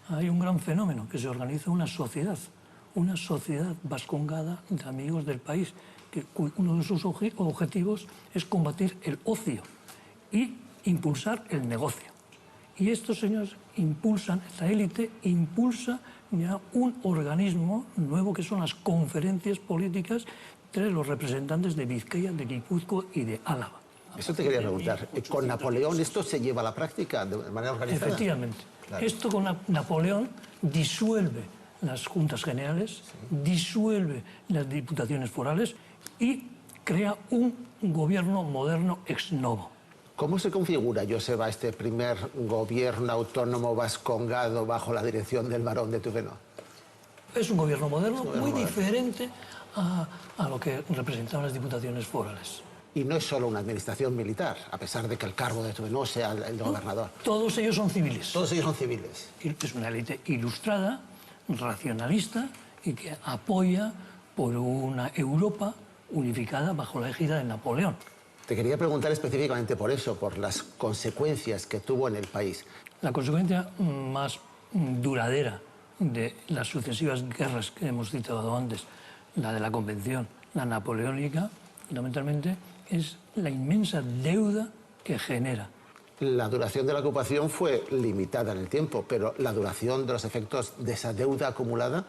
hay un gran fenómeno, que se organiza una sociedad vascongada de amigos del país, que uno de sus objetivos es combatir el ocio y impulsar el negocio. Y estos señores impulsan, esta élite impulsa ya un organismo nuevo que son las conferencias políticas entre los representantes de Vizcaya, de Guipúzcoa y de Álava. Eso te quería preguntar. ¿Con Napoleón esto se lleva a la práctica de manera organizada? Efectivamente. Claro. Esto con Napoleón disuelve las juntas generales, disuelve las diputaciones forales y crea un gobierno moderno ex novo. ¿Cómo se configura, Joseba, este primer gobierno autónomo vascongado bajo la dirección del barón de Touvenot? Es un gobierno moderno muy diferente a lo que representaban las diputaciones forales. Y no es solo una administración militar, a pesar de que el cargo de Touvenot sea el de gobernador. Todos ellos son civiles. Todos ellos son civiles. Es una élite ilustrada, racionalista y que apoya por una Europa unificada bajo la égida de Napoleón. Te quería preguntar específicamente por eso, por las consecuencias que tuvo en el país. La consecuencia más duradera de las sucesivas guerras que hemos citado antes, la de la Convención, la napoleónica, fundamentalmente, es la inmensa deuda que genera. La duración de la ocupación fue limitada en el tiempo, pero la duración de los efectos de esa deuda acumulada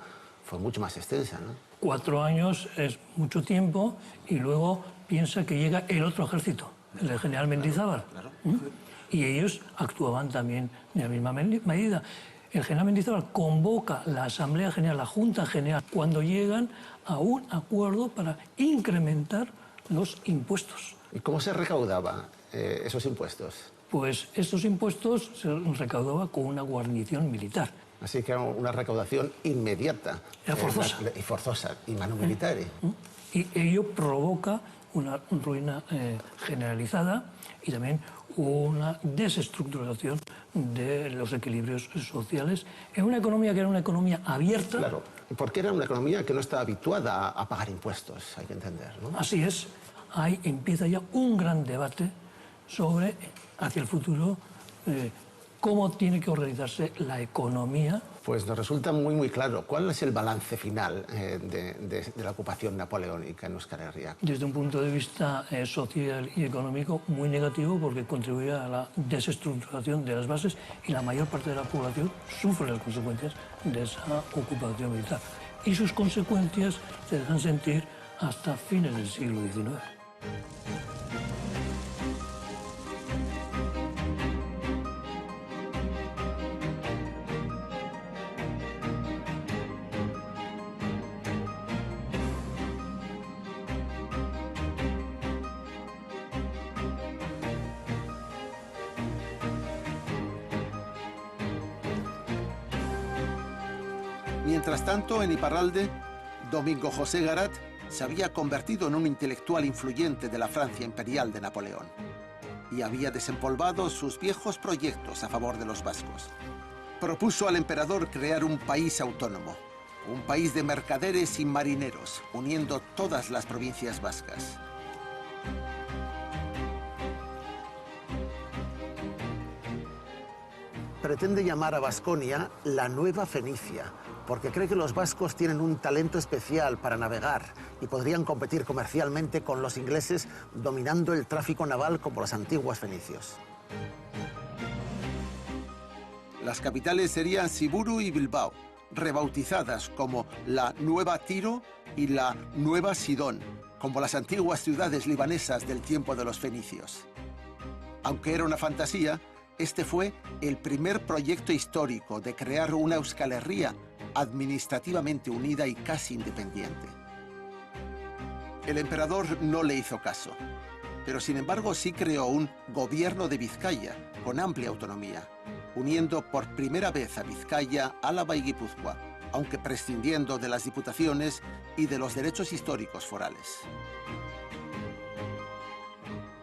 fue mucho más extensa, ¿no? 4 años es mucho tiempo y luego piensa que llega el otro ejército, el del general Mendizábal. Claro. Y ellos actuaban también de la misma medida. El general Mendizábal convoca la Asamblea General, la Junta General, cuando llegan a un acuerdo para incrementar los impuestos. ¿Y cómo se recaudaban esos impuestos? Pues estos impuestos se recaudaban con una guarnición militar. Así que era una recaudación inmediata. Era forzosa. Y forzosa, y manu militari. Y ello provoca una ruina generalizada y también una desestructuración de los equilibrios sociales en una economía que era una economía abierta. Claro, porque era una economía que no estaba habituada a pagar impuestos, hay que entender, ¿no? Así es. Ahí empieza ya un gran debate sobre, hacia el futuro, cómo tiene que organizarse la economía. Pues nos resulta muy claro. ¿Cuál es el balance final de la ocupación napoleónica en Euskal Herria? Desde un punto de vista social y económico, muy negativo, porque contribuye a la desestructuración de las bases y la mayor parte de la población sufre las consecuencias de esa ocupación militar. Y sus consecuencias se dejan sentir hasta fines del siglo XIX. Mientras tanto, en Iparralde, Domingo José Garat se había convertido en un intelectual influyente de la Francia imperial de Napoleón y había desempolvado sus viejos proyectos a favor de los vascos. Propuso al emperador crear un país autónomo, un país de mercaderes y marineros, uniendo todas las provincias vascas. Pretende llamar a Baskonia la Nueva Fenicia, porque cree que los vascos tienen un talento especial para navegar y podrían competir comercialmente con los ingleses dominando el tráfico naval como los antiguos fenicios. Las capitales serían Siburu y Bilbao, rebautizadas como la Nueva Tiro y la Nueva Sidón, como las antiguas ciudades libanesas del tiempo de los fenicios. Aunque era una fantasía, este fue el primer proyecto histórico de crear una Euskal Herria administrativamente unida y casi independiente. El emperador no le hizo caso, pero sin embargo sí creó un gobierno de Vizcaya con amplia autonomía, uniendo por primera vez a Vizcaya, Álava y Guipúzcoa, aunque prescindiendo de las diputaciones y de los derechos históricos forales.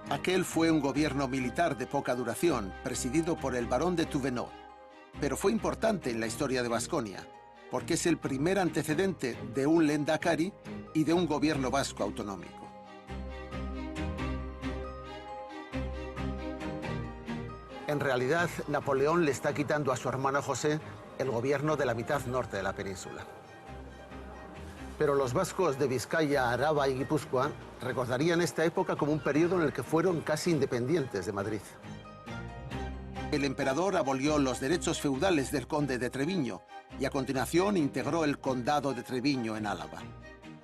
Aquel fue un gobierno militar de poca duración, presidido por el barón de Touvenot, pero fue importante en la historia de Baskonia, porque es el primer antecedente de un lendakari y de un gobierno vasco autonómico. En realidad, Napoleón le está quitando a su hermano José el gobierno de la mitad norte de la península. Pero los vascos de Vizcaya, Araba y Guipúzcoa recordarían esta época como un periodo en el que fueron casi independientes de Madrid. El emperador abolió los derechos feudales del conde de Treviño y a continuación integró el condado de Treviño en Álava.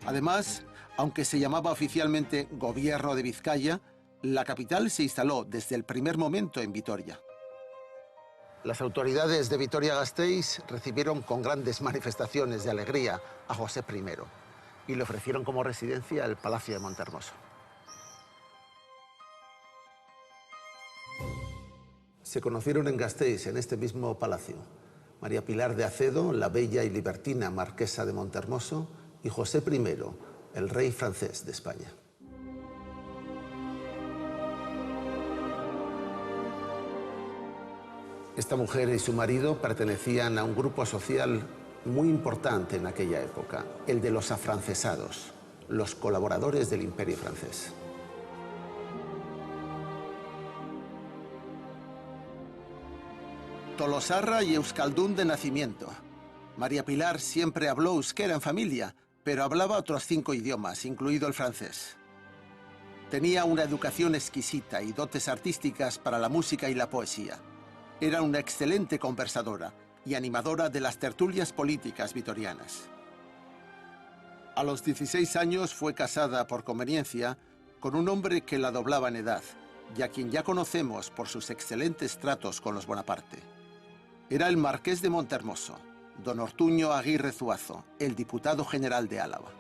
Además, aunque se llamaba oficialmente Gobierno de Vizcaya, la capital se instaló desde el primer momento en Vitoria. Las autoridades de Vitoria-Gasteiz recibieron con grandes manifestaciones de alegría a José I y le ofrecieron como residencia el Palacio de Montehermoso. se conocieron en Gasteiz, en este mismo palacio. María Pilar de Acedo, la bella y libertina marquesa de Montermoso, y José I, el rey francés de España. Esta mujer y su marido pertenecían a un grupo social muy importante en aquella época, el de los afrancesados, los colaboradores del Imperio francés. Tolosarra y euskaldún de nacimiento. María Pilar siempre habló euskera en familia, pero hablaba otros 5 idiomas, incluido el francés. Tenía una educación exquisita y dotes artísticas para la música y la poesía. Era una excelente conversadora y animadora de las tertulias políticas vitorianas. A los 16 años fue casada por conveniencia con un hombre que la doblaba en edad y a quien ya conocemos por sus excelentes tratos con los Bonaparte. Era el marqués de Montermoso, don Ortuño Aguirre Zuazo, el diputado general de Álava.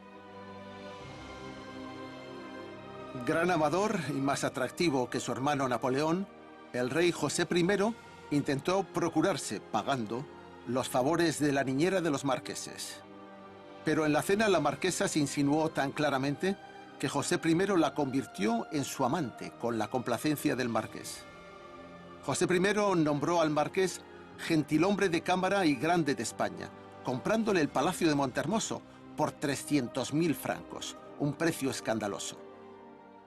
Gran amador y más atractivo que su hermano Napoleón, el rey José I intentó procurarse, pagando, los favores de la niñera de los marqueses. Pero en la cena la marquesa se insinuó tan claramente que José I la convirtió en su amante con la complacencia del marqués. José I nombró al marqués gentilhombre de cámara y grande de España, comprándole el palacio de Montermoso por 300.000 francos, un precio escandaloso.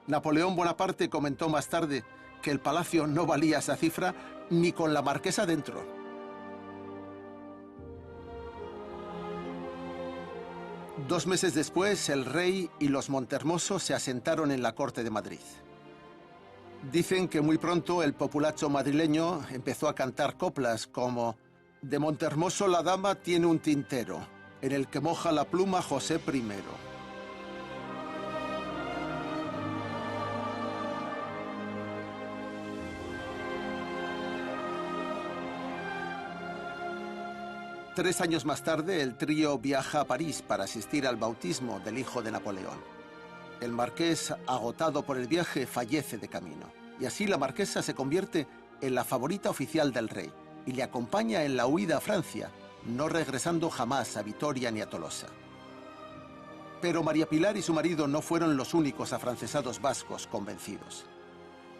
Napoleón Bonaparte comentó más tarde que el palacio no valía esa cifra ni con la marquesa dentro. Dos meses después, el rey y los Montermoso se asentaron en la corte de Madrid. Dicen que muy pronto el populacho madrileño empezó a cantar coplas como «De Montermoso la dama tiene un tintero, en el que moja la pluma José I». Tres años más tarde, el trío viaja a París para asistir al bautismo del hijo de Napoleón. El marqués, agotado por el viaje, fallece de camino. Y así la marquesa se convierte en la favorita oficial del rey y le acompaña en la huida a Francia, no regresando jamás a Vitoria ni a Tolosa. Pero María Pilar y su marido no fueron los únicos afrancesados vascos convencidos.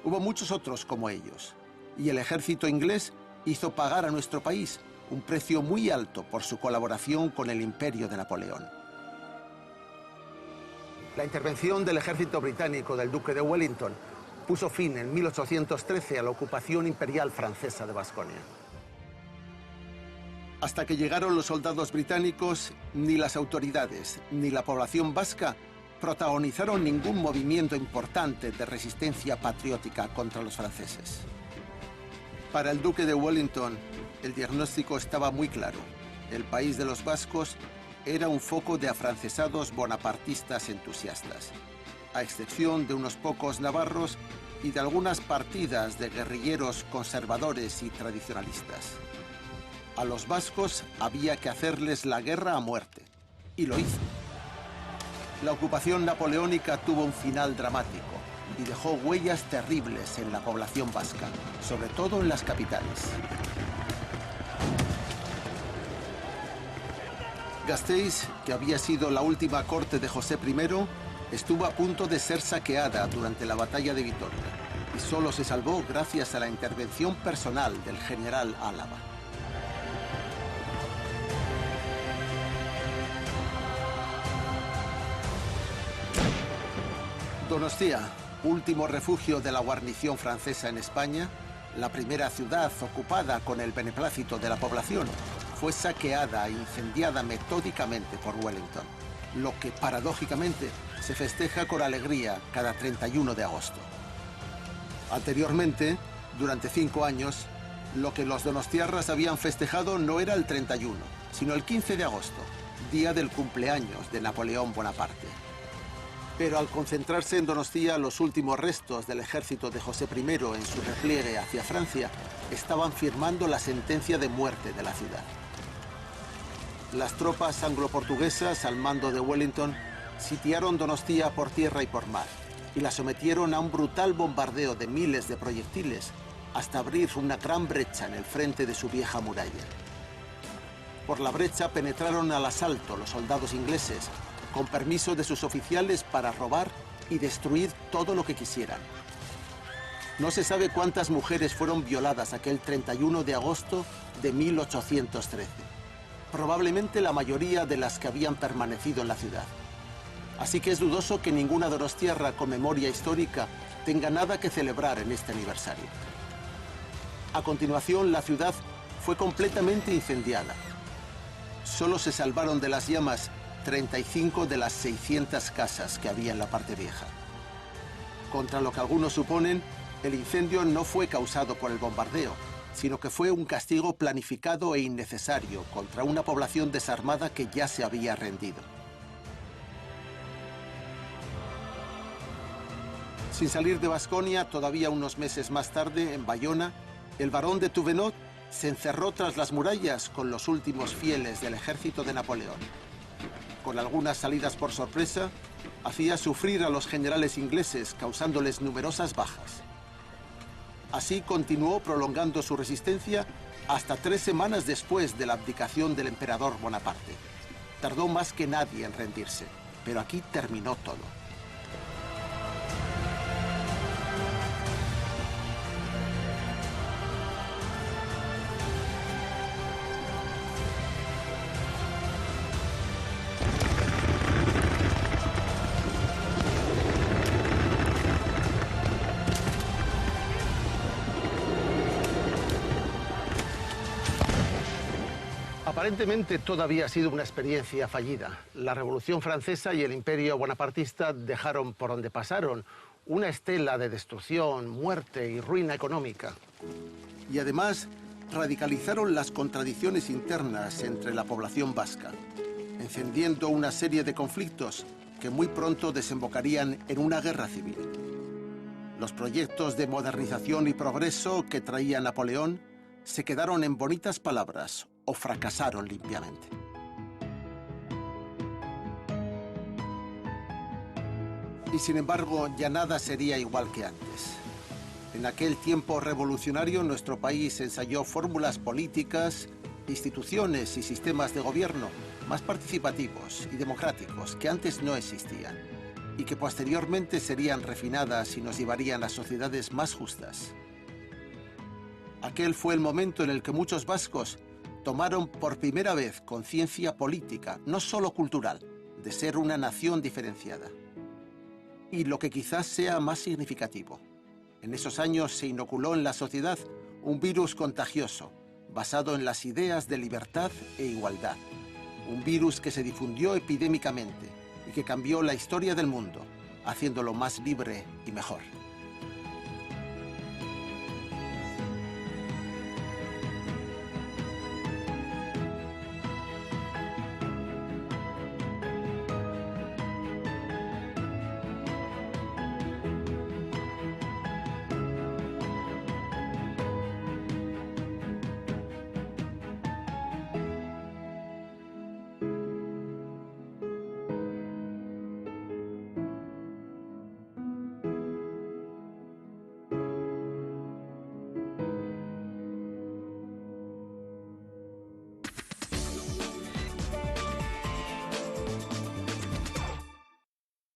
Hubo muchos otros como ellos, y el ejército inglés hizo pagar a nuestro país un precio muy alto por su colaboración con el imperio de Napoleón. La intervención del ejército británico del duque de Wellington puso fin en 1813 a la ocupación imperial francesa de Baskonia. Hasta que llegaron los soldados británicos, ni las autoridades ni la población vasca protagonizaron ningún movimiento importante de resistencia patriótica contra los franceses. Para el duque de Wellington, el diagnóstico estaba muy claro. El país de los vascos era un foco de afrancesados bonapartistas entusiastas, a excepción de unos pocos navarros y de algunas partidas de guerrilleros conservadores y tradicionalistas. A los vascos había que hacerles la guerra a muerte, y lo hizo. La ocupación napoleónica tuvo un final dramático y dejó huellas terribles en la población vasca, sobre todo en las capitales. Gasteiz, que había sido la última corte de José I, estuvo a punto de ser saqueada durante la batalla de Vitoria y solo se salvó gracias a la intervención personal del general Álava. Donostia, último refugio de la guarnición francesa en España, la primera ciudad ocupada con el beneplácito de la población, fue saqueada e incendiada metódicamente por Wellington, lo que paradójicamente se festeja con alegría cada 31 de agosto. Anteriormente, durante 5 años, lo que los donostiarras habían festejado no era el 31, sino el 15 de agosto, día del cumpleaños de Napoleón Bonaparte. Pero al concentrarse en Donostia los últimos restos del ejército de José I en su repliegue hacia Francia, estaban firmando la sentencia de muerte de la ciudad. Las tropas anglo-portuguesas al mando de Wellington sitiaron Donostia por tierra y por mar y la sometieron a un brutal bombardeo de miles de proyectiles hasta abrir una gran brecha en el frente de su vieja muralla. Por la brecha penetraron al asalto los soldados ingleses, con permiso de sus oficiales para robar y destruir todo lo que quisieran. No se sabe cuántas mujeres fueron violadas aquel 31 de agosto de 1813. Probablemente la mayoría de las que habían permanecido en la ciudad. Así que es dudoso que ninguna donostiarra con memoria histórica tenga nada que celebrar en este aniversario. A continuación, la ciudad fue completamente incendiada. Solo se salvaron de las llamas 35 de las 600 casas que había en la parte vieja. Contra lo que algunos suponen, el incendio no fue causado por el bombardeo, sino que fue un castigo planificado e innecesario contra una población desarmada que ya se había rendido. Sin salir de Baskonia, todavía unos meses más tarde, en Bayona, el barón de Thuvenot se encerró tras las murallas con los últimos fieles del ejército de Napoleón. Con algunas salidas por sorpresa, hacía sufrir a los generales ingleses, causándoles numerosas bajas. Así continuó prolongando su resistencia hasta 3 semanas después de la abdicación del emperador Bonaparte. Tardó más que nadie en rendirse, pero aquí terminó todo. Aparentemente todo había sido una experiencia fallida. La Revolución Francesa y el Imperio Bonapartista dejaron por donde pasaron una estela de destrucción, muerte y ruina económica. Y además radicalizaron las contradicciones internas entre la población vasca, encendiendo una serie de conflictos que muy pronto desembocarían en una guerra civil. Los proyectos de modernización y progreso que traía Napoleón se quedaron en bonitas palabras o fracasaron limpiamente. Y sin embargo, ya nada sería igual que antes. En aquel tiempo revolucionario, nuestro país ensayó fórmulas políticas, instituciones y sistemas de gobierno más participativos y democráticos que antes no existían y que posteriormente serían refinadas y nos llevarían a sociedades más justas. Aquel fue el momento en el que muchos vascos tomaron por primera vez conciencia política, no solo cultural, de ser una nación diferenciada. Y lo que quizás sea más significativo, en esos años se inoculó en la sociedad un virus contagioso, basado en las ideas de libertad e igualdad. Un virus que se difundió epidémicamente y que cambió la historia del mundo, haciéndolo más libre y mejor.